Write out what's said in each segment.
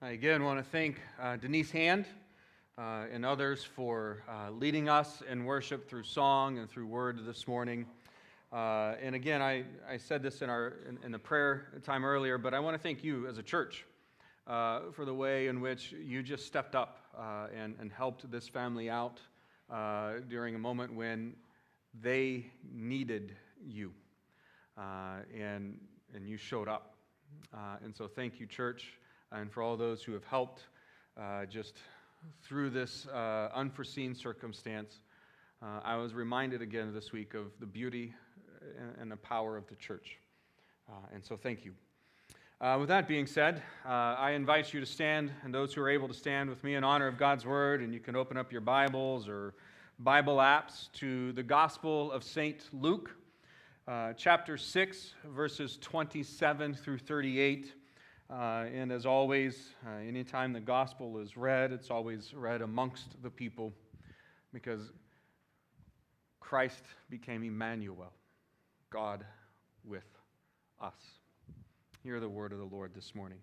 I again want to thank Denise Hand and others for leading us in worship through song and through word this morning. And again, I said this in the prayer time earlier, but I want to thank you as a church for the way in which you just stepped up and helped this family out during a moment when they needed you, and you showed up. And so thank you, church, and for all those who have helped just through this unforeseen circumstance. I was reminded again this week of the beauty and the power of the church. And so thank you. With that being said, I invite you to stand, and those who are able to stand with me in honor of God's Word, and you can open up your Bibles or Bible apps to the Gospel of St. Luke, chapter 6, verses 27 through 38. And as always, anytime the Gospel is read, it's always read amongst the people, because Christ became Emmanuel, God with us. Hear the word of the Lord this morning.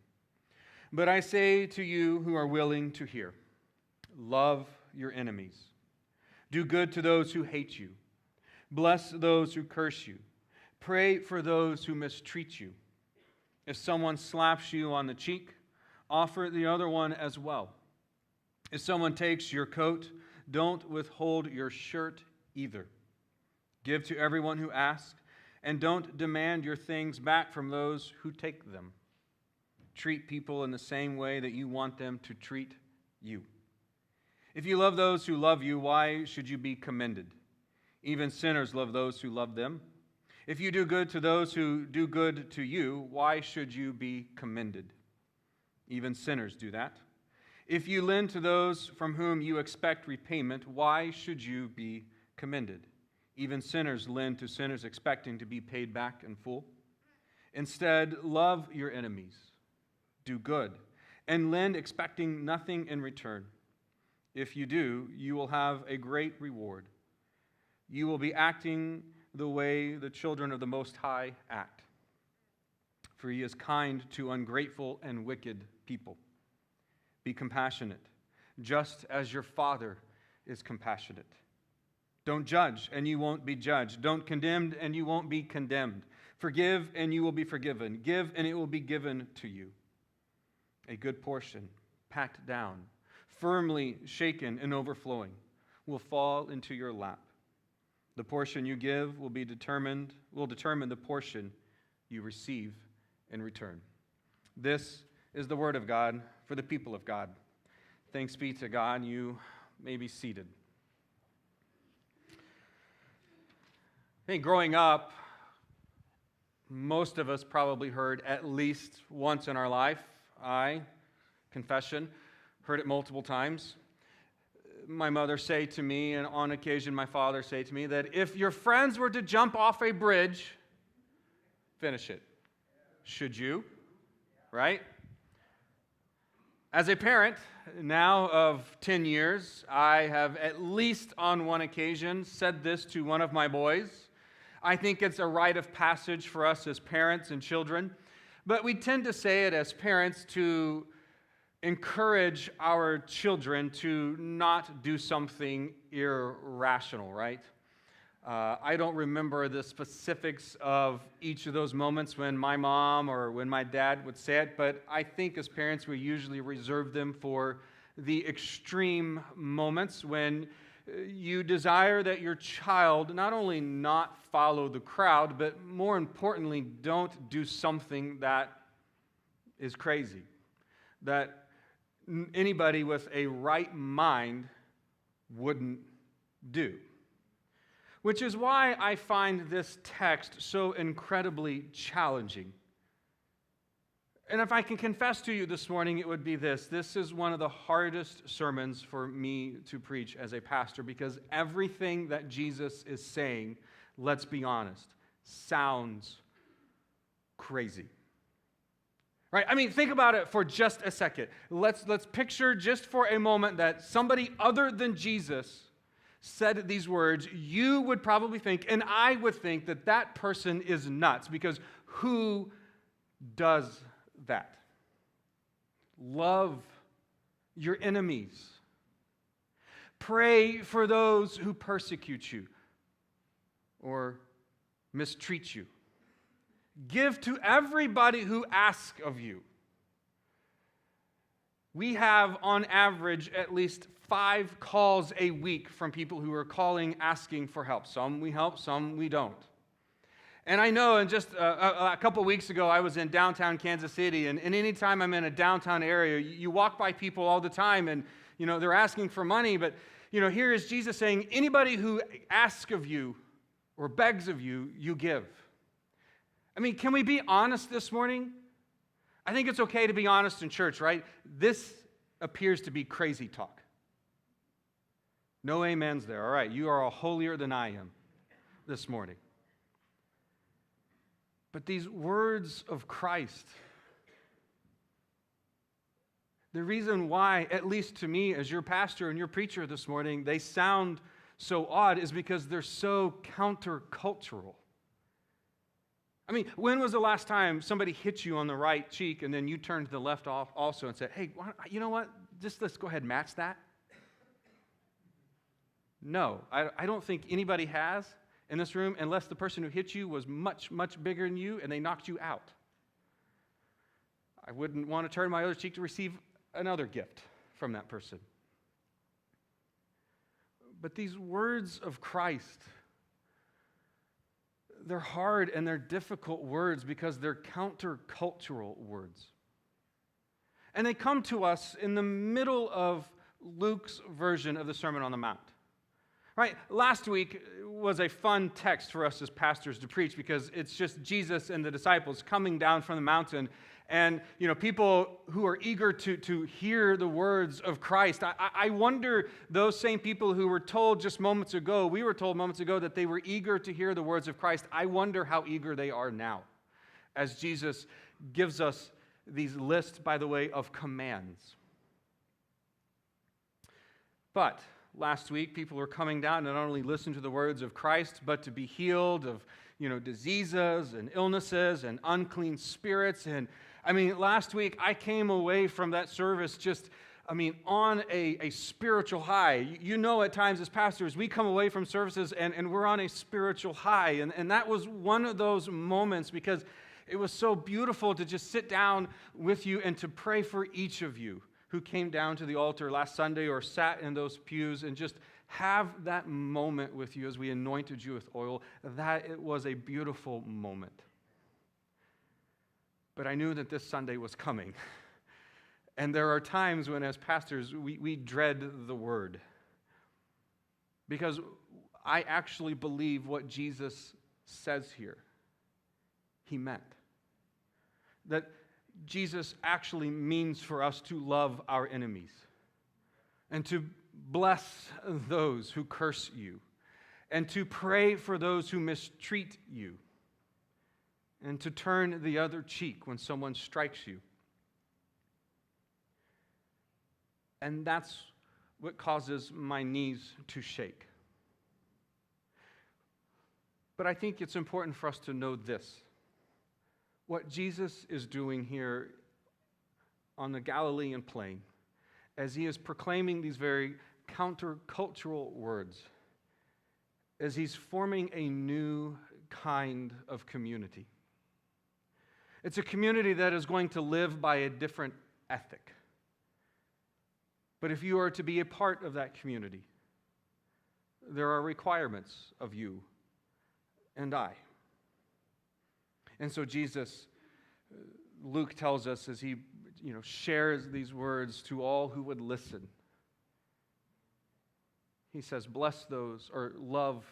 But I say to you who are willing to hear, love your enemies. Do good to those who hate you. Bless those who curse you. Pray for those who mistreat you. If someone slaps you on the cheek, offer the other one as well. If someone takes your coat, don't withhold your shirt either. Give to everyone who asks, and don't demand your things back from those who take them. Treat people in the same way that you want them to treat you. If you love those who love you, why should you be commended? Even sinners love those who love them. If you do good to those who do good to you, why should you be commended? Even sinners do that. If you lend to those from whom you expect repayment, why should you be commended? Even sinners lend to sinners expecting to be paid back in full. Instead, love your enemies, do good, and lend expecting nothing in return. If you do, you will have a great reward. You will be acting the way the children of the Most High act. For he is kind to ungrateful and wicked people. Be compassionate, just as your Father is compassionate. Don't judge, and you won't be judged. Don't condemn, and you won't be condemned. Forgive, and you will be forgiven. Give, and it will be given to you. A good portion, packed down, firmly shaken and overflowing, will fall into your lap. The portion you give will determine the portion you receive in return. This is the word of God for the people of God. Thanks be to God. You may be seated. I think growing up, most of us probably heard at least once in our life, confession, heard it multiple times. My mother say to me, and on occasion my father say to me, that if your friends were to jump off a bridge, finish it. Should you? Right? As a parent, now of 10 years, I have at least on one occasion said this to one of my boys. I think it's a rite of passage for us as parents and children, but we tend to say it as parents to encourage our children to not do something irrational, right? I don't remember the specifics of each of those moments when my mom or when my dad would say it, but I think as parents we usually reserve them for the extreme moments when you desire that your child not only not follow the crowd, but more importantly, don't do something that is crazy, that anybody with a right mind wouldn't do. Which is why I find this text so incredibly challenging. And if I can confess to you this morning, it would be this. This is one of the hardest sermons for me to preach as a pastor, because everything that Jesus is saying, let's be honest, sounds crazy. Right? I mean, think about it for just a second. Let's picture just for a moment that somebody other than Jesus said these words. You would probably think, and I would think, that that person is nuts, because who does that? Love your enemies. Pray for those who persecute you or mistreat you. Give to everybody who asks of you. We have, on average, at least 5 calls a week from people who are calling, asking for help. Some we help, some we don't. And I know, and just a couple weeks ago, I was in downtown Kansas City, and anytime I'm in a downtown area, you walk by people all the time, and they're asking for money, but here is Jesus saying, anybody who asks of you or begs of you, you give. I mean, can we be honest this morning? I think it's okay to be honest in church, right? This appears to be crazy talk. No amens there. All right, you are all holier than I am this morning. But these words of Christ, the reason why, at least to me as your pastor and your preacher this morning, they sound so odd is because they're so countercultural. I mean, when was the last time somebody hit you on the right cheek and then you turned to the left off also and said, hey, you know what? Just let's go ahead and match that? No, I don't think anybody has in this room unless the person who hit you was much, much bigger than you and they knocked you out. I wouldn't want to turn my other cheek to receive another gift from that person. But these words of Christ, they're hard and they're difficult words because they're countercultural words. And they come to us in the middle of Luke's version of the Sermon on the Mount. Right? Last week was a fun text for us as pastors to preach because it's just Jesus and the disciples coming down from the mountain and, people who are eager to hear the words of Christ. I wonder those same people who were told we were told moments ago that they were eager to hear the words of Christ. I wonder how eager they are now as Jesus gives us these lists, by the way, of commands. But last week, people were coming down to not only listen to the words of Christ, but to be healed of, diseases and illnesses and unclean spirits. And last week, I came away from that service on a spiritual high. At times as pastors, we come away from services and we're on a spiritual high. And that was one of those moments because it was so beautiful to just sit down with you and to pray for each of you who came down to the altar last Sunday or sat in those pews and just have that moment with you as we anointed you with oil. That it was a beautiful moment. But I knew that this Sunday was coming. And there are times when, as pastors, we dread the word. Because I actually believe what Jesus says here, he meant. That Jesus actually means for us to love our enemies and to bless those who curse you and to pray for those who mistreat you and to turn the other cheek when someone strikes you. And that's what causes my knees to shake. But I think it's important for us to know this. What Jesus is doing here on the Galilean plain, as he is proclaiming these very countercultural words, as he's forming a new kind of community. It's a community that is going to live by a different ethic. But if you are to be a part of that community, there are requirements of you and I. And so Jesus, Luke tells us as he shares these words to all who would listen, he says, bless those or love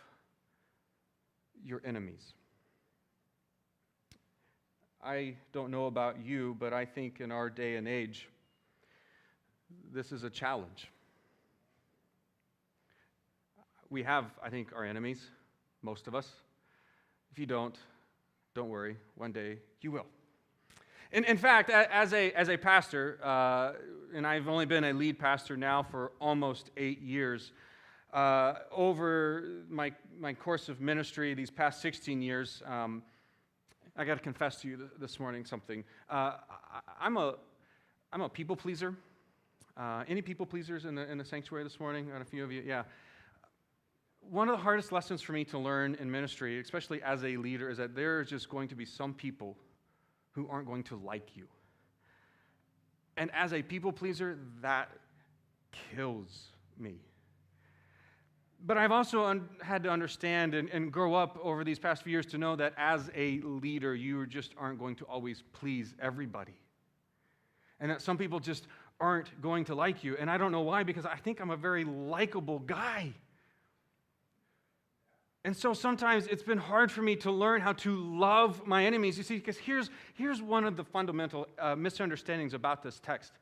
your enemies. I don't know about you, but I think in our day and age, this is a challenge. We have, I think, our enemies, most of us. If you don't worry, one day you will. In fact, as a pastor, and I've only been a lead pastor now for almost 8 years, over my course of ministry these past 16 years, I got to confess to you this morning something. I'm I'm a people pleaser. Any people pleasers in the sanctuary this morning? And a few of you, yeah. One of the hardest lessons for me to learn in ministry, especially as a leader, is that there are just going to be some people who aren't going to like you. And as a people pleaser, that kills me. But I've also had to understand and grow up over these past few years to know that as a leader, you just aren't going to always please everybody. And that some people just aren't going to like you. And I don't know why, because I think I'm a very likable guy. And so sometimes it's been hard for me to learn how to love my enemies. You see, because here's one of the fundamental misunderstandings about this text,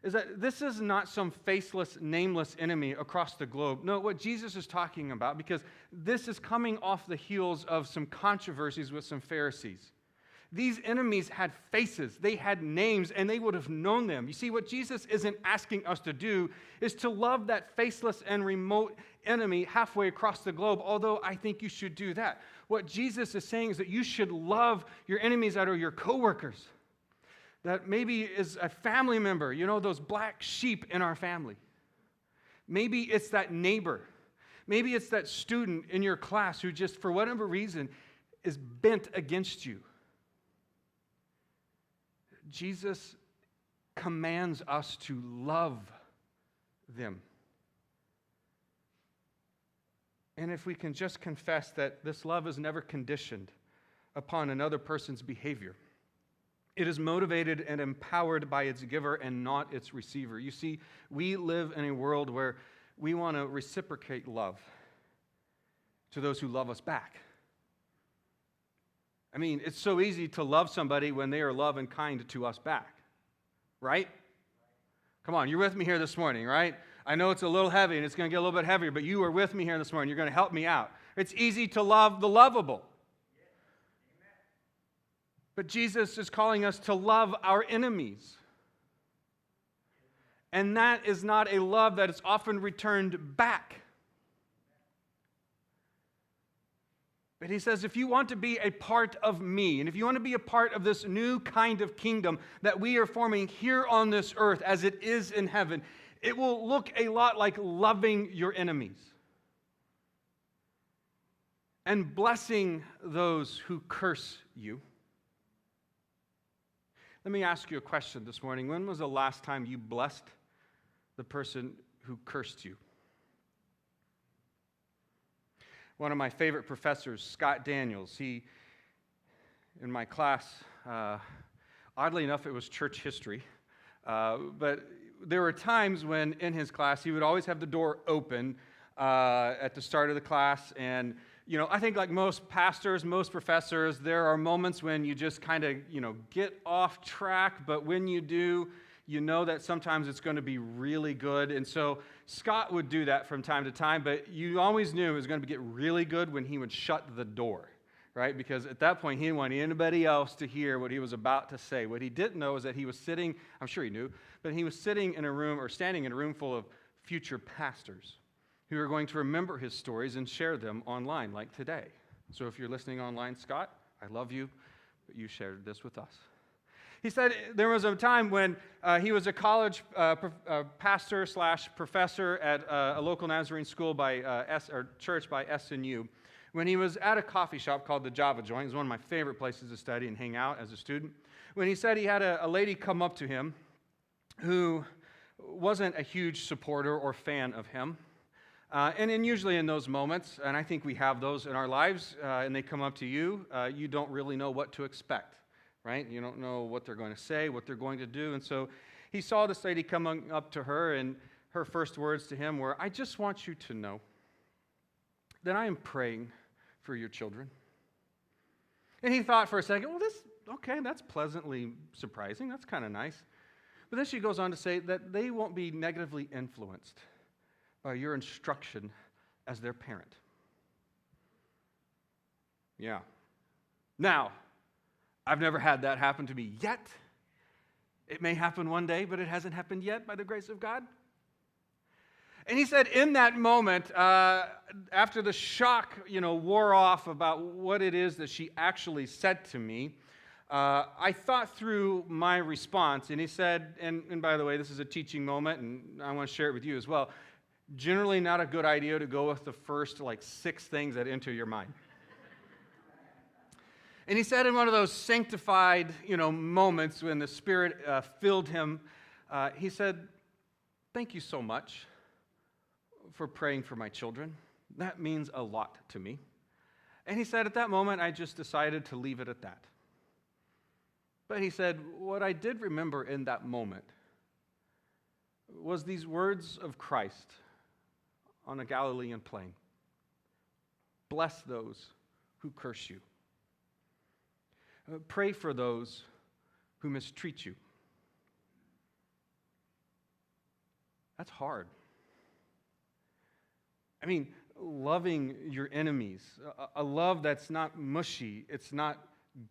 is that this is not some faceless, nameless enemy across the globe. No, what Jesus is talking about, because this is coming off the heels of some controversies with some Pharisees. These enemies had faces, they had names, and they would have known them. You see, what Jesus isn't asking us to do is to love that faceless and remote enemy halfway across the globe, although I think you should do that. What Jesus is saying is that you should love your enemies that are your coworkers, that maybe is a family member, you know, those black sheep in our family. Maybe it's that neighbor. Maybe it's that student in your class who just, for whatever reason, is bent against you. Jesus commands us to love them. And if we can just confess that this love is never conditioned upon another person's behavior, it is motivated and empowered by its giver and not its receiver. You see, we live in a world where we want to reciprocate love to those who love us back. I mean, it's so easy to love somebody when they are love and kind to us back, right? Come on, you're with me here this morning, right? I know it's a little heavy and it's going to get a little bit heavier, but you are with me here this morning. You're going to help me out. It's easy to love the lovable. But Jesus is calling us to love our enemies. And that is not a love that is often returned back. But he says, if you want to be a part of me, and if you want to be a part of this new kind of kingdom that we are forming here on this earth as it is in heaven, it will look a lot like loving your enemies and blessing those who curse you. Let me ask you a question this morning. When was the last time you blessed the person who cursed you? One of my favorite professors, Scott Daniels, in my class, oddly enough, it was church history, but there were times when in his class, he would always have the door open at the start of the class, and I think like most pastors, most professors, there are moments when you just kind of, get off track, but when you do, you know that sometimes it's going to be really good. And so Scott would do that from time to time, but you always knew it was going to get really good when he would shut the door, right? Because at that point, he didn't want anybody else to hear what he was about to say. What he didn't know is that he was sitting, I'm sure he knew, but he was sitting in a room or standing in a room full of future pastors who are going to remember his stories and share them online like today. So if you're listening online, Scott, I love you, but you shared this with us. He said there was a time when he was a college pastor / professor at a local Nazarene school church by SNU. When he was at a coffee shop called the Java Joint, it was one of my favorite places to study and hang out as a student. When he said he had a lady come up to him who wasn't a huge supporter or fan of him. And usually in those moments, and I think we have those in our lives, and they come up to you, you don't really know what to expect. Right? You don't know what they're going to say, what they're going to do. And so he saw this lady coming up to her, and her first words to him were, I just want you to know that I am praying for your children. And he thought for a second, well, that's pleasantly surprising. That's kind of nice. But then she goes on to say that they won't be negatively influenced by your instruction as their parent. Yeah. Now, I've never had that happen to me yet. It may happen one day, but it hasn't happened yet by the grace of God. And he said in that moment, after the shock, wore off about what it is that she actually said to me, I thought through my response, and he said, and by the way, this is a teaching moment, and I want to share it with you as well. Generally not a good idea to go with the first 6 things that enter your mind. And he said in one of those sanctified, moments when the Spirit filled him, he said, "Thank you so much for praying for my children. That means a lot to me." And he said, at that moment, I just decided to leave it at that. But he said, what I did remember in that moment was these words of Christ on a Galilean plain. "Bless those who curse you. Pray for those who mistreat you." That's hard. I mean, loving your enemies, a love that's not mushy, it's not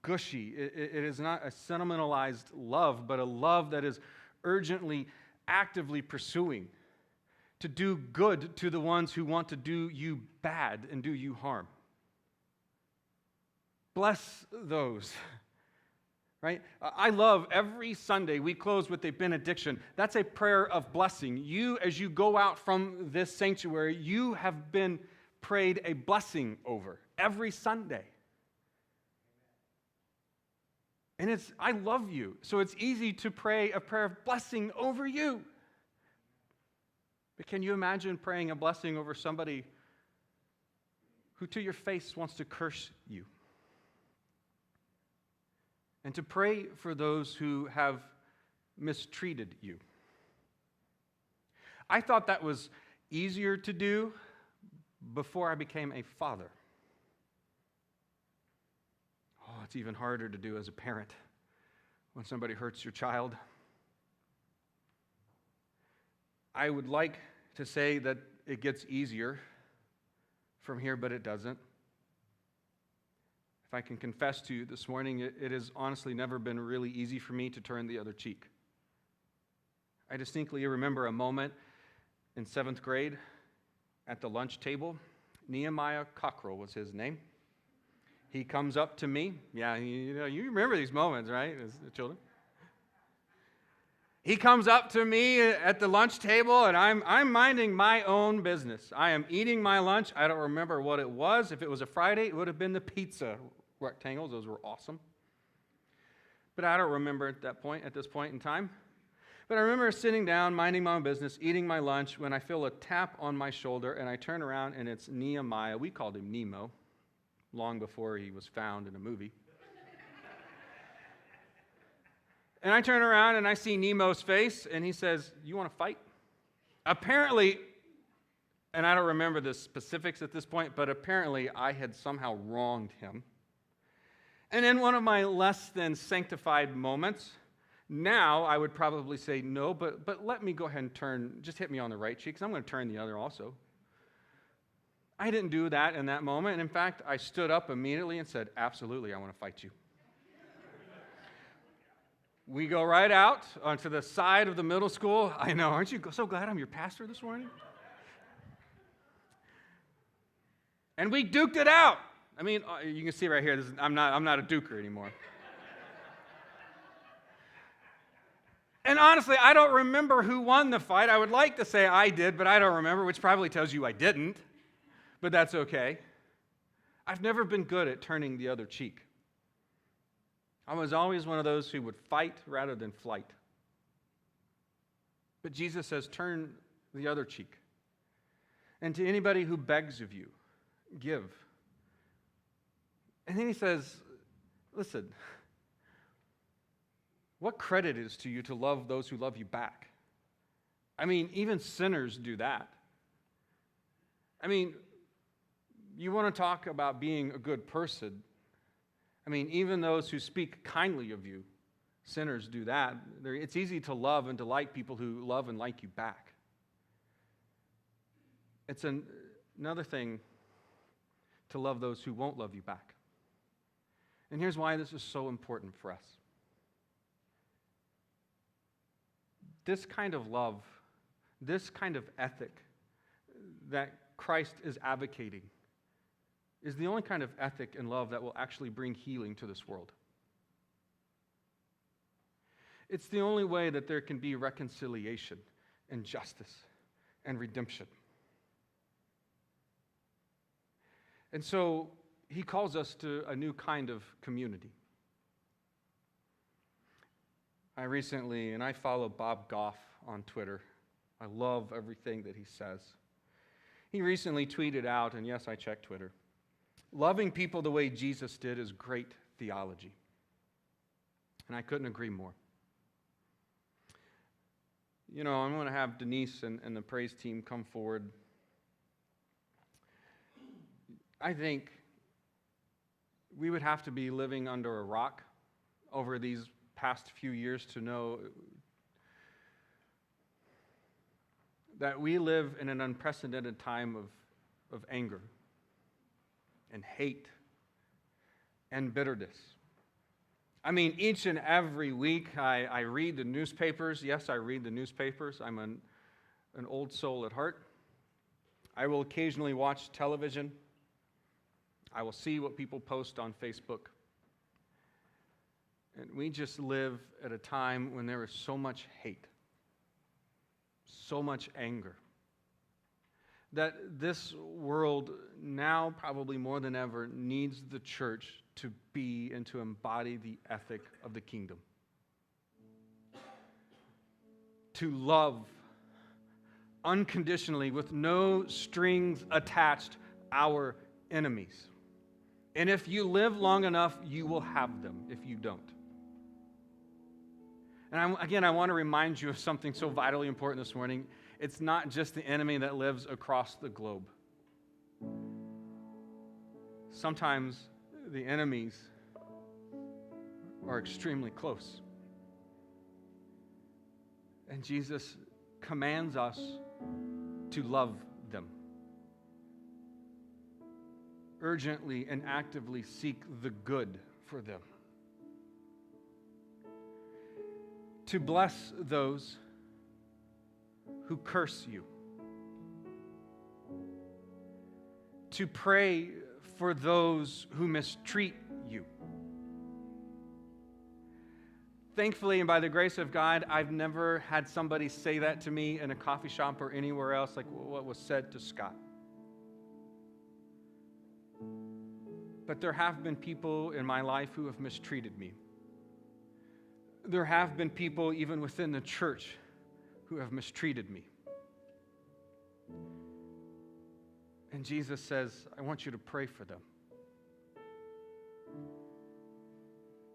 gushy, it is not a sentimentalized love, but a love that is urgently, actively pursuing to do good to the ones who want to do you bad and do you harm. Bless those, right? I love every Sunday we close with a benediction. That's a prayer of blessing. You, as you go out from this sanctuary, you have been prayed a blessing over every Sunday. And I love you, so it's easy to pray a prayer of blessing over you. But can you imagine praying a blessing over somebody who to your face wants to curse you? And to pray for those who have mistreated you. I thought that was easier to do before I became a father. Oh, it's even harder to do as a parent when somebody hurts your child. I would like to say that it gets easier from here, but it doesn't. If I can confess to you this morning, it has honestly never been really easy for me to turn the other cheek. I distinctly remember a moment in 7th grade at the lunch table. Nehemiah Cockrell was his name. He comes up to me. Yeah, you remember these moments, right, as children? He comes up to me at the lunch table, and I'm minding my own business. I am eating my lunch. I don't remember what it was. If it was a Friday, it would have been the pizza rectangles. Those were awesome. But I don't remember at this point in time. But I remember sitting down, minding my own business, eating my lunch, when I feel a tap on my shoulder, and I turn around, and it's Nehemiah. We called him Nemo, long before he was found in a movie. And I turn around and I see Nemo's face, and he says, "You want to fight?" Apparently, and I don't remember the specifics at this point, but apparently I had somehow wronged him. And in one of my less than sanctified moments, now I would probably say no, but let me go ahead and just hit me on the right cheek, because I'm going to turn the other also. I didn't do that in that moment, and in fact, I stood up immediately and said, "Absolutely, I want to fight you." We go right out onto the side of the middle school. I know, aren't you so glad I'm your pastor this morning? And we duked it out. I mean, you can see right here, I'm not a duker anymore. And honestly, I don't remember who won the fight. I would like to say I did, but I don't remember, which probably tells you I didn't. But that's okay. I've never been good at turning the other cheek. I was always one of those who would fight rather than flight. But Jesus says, turn the other cheek. And to anybody who begs of you, give. And then he says, listen, what credit is to you to love those who love you back? I mean, even sinners do that. I mean, you want to talk about being a good person. I mean, even those who speak kindly of you, sinners do that. It's easy to love and to like people who love and like you back. It's another thing to love those who won't love you back. And here's why this is so important for us. This kind of love, this kind of ethic that Christ is advocating is the only kind of ethic and love that will actually bring healing to this world. It's the only way that there can be reconciliation and justice and redemption. And so he calls us to a new kind of community. I follow Bob Goff on Twitter. I love everything that he says. He recently tweeted out, and yes, I check Twitter, "Loving people the way Jesus did is great theology." And I couldn't agree more. You know, I'm going to have Denise and the praise team come forward. I think we would have to be living under a rock over these past few years to know that we live in an unprecedented time of anger and hate and bitterness. I mean, each and every week I read the newspapers. Yes, I read the newspapers. I'm an old soul at heart. I will occasionally watch television. I will see what people post on Facebook. And we just live at a time when there is so much hate, so much anger, that this world now probably more than ever needs the church to be and to embody the ethic of the kingdom. To love unconditionally with no strings attached our enemies. And if you live long enough, you will have them if you don't. And I want to remind you of something so vitally important this morning. It's not just the enemy that lives across the globe. Sometimes the enemies are extremely close. And Jesus commands us to love them. Urgently and actively seek the good for them. To bless those who curse you. To pray for those who mistreat you. Thankfully, and by the grace of God, I've never had somebody say that to me in a coffee shop or anywhere else like what was said to Scott. But there have been people in my life who have mistreated me. There have been people even within the church who have mistreated me. And Jesus says, I want you to pray for them.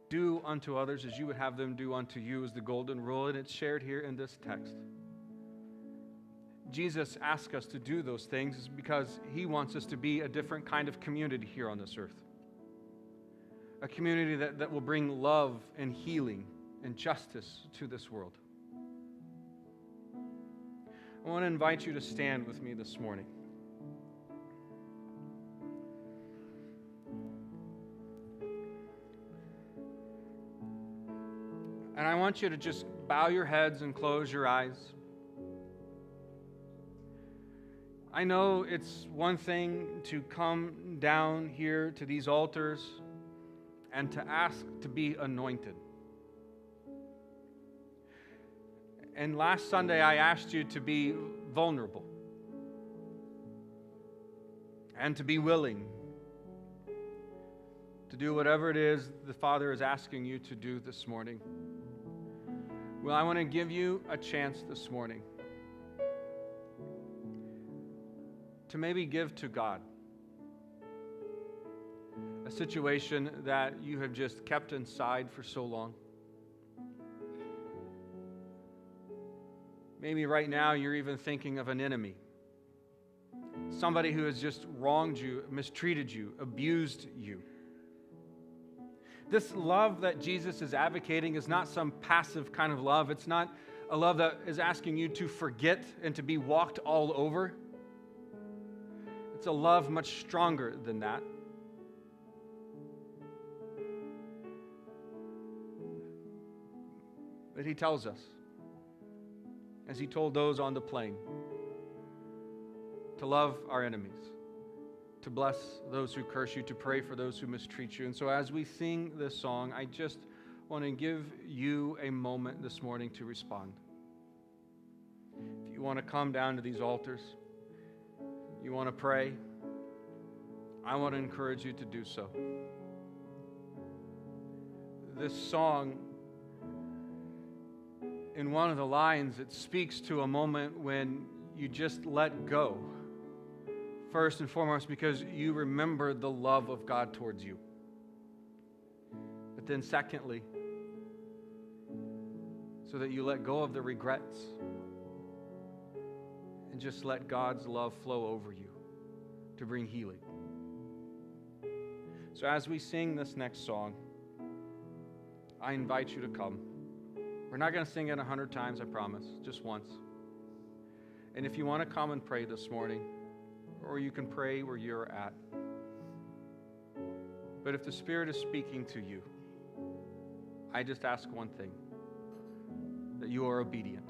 Do unto others as you would have them do unto you is the golden rule, and it's shared here in this text. Jesus asks us to do those things because he wants us to be a different kind of community here on this earth. A community that will bring love and healing and justice to this world. I want to invite you to stand with me this morning. And I want you to just bow your heads and close your eyes. I know it's one thing to come down here to these altars and to ask to be anointed. And last Sunday, I asked you to be vulnerable and to be willing to do whatever it is the Father is asking you to do this morning. Well, I want to give you a chance this morning to maybe give to God a situation that you have just kept inside for so long. Maybe right now you're even thinking of an enemy, somebody who has just wronged you, mistreated you, abused you. This love that Jesus is advocating is not some passive kind of love. It's not a love that is asking you to forget and to be walked all over. It's a love much stronger than that. But he tells us, as he told those on the plain, to love our enemies, to bless those who curse you, to pray for those who mistreat you. And so as we sing this song, I just I want to give you a moment this morning to respond. If you want to come down to these altars, you want to pray, I want to encourage you to do so. This song, in one of the lines, it speaks to a moment when you just let go. First and foremost, because you remember the love of God towards you. But then secondly, so that you let go of the regrets and just let God's love flow over you to bring healing. So as we sing this next song, I invite you to come. We're not going to sing it 100 times, I promise, just once. And if you want to come and pray this morning, or you can pray where you're at. But if the Spirit is speaking to you, I just ask one thing, that you are obedient.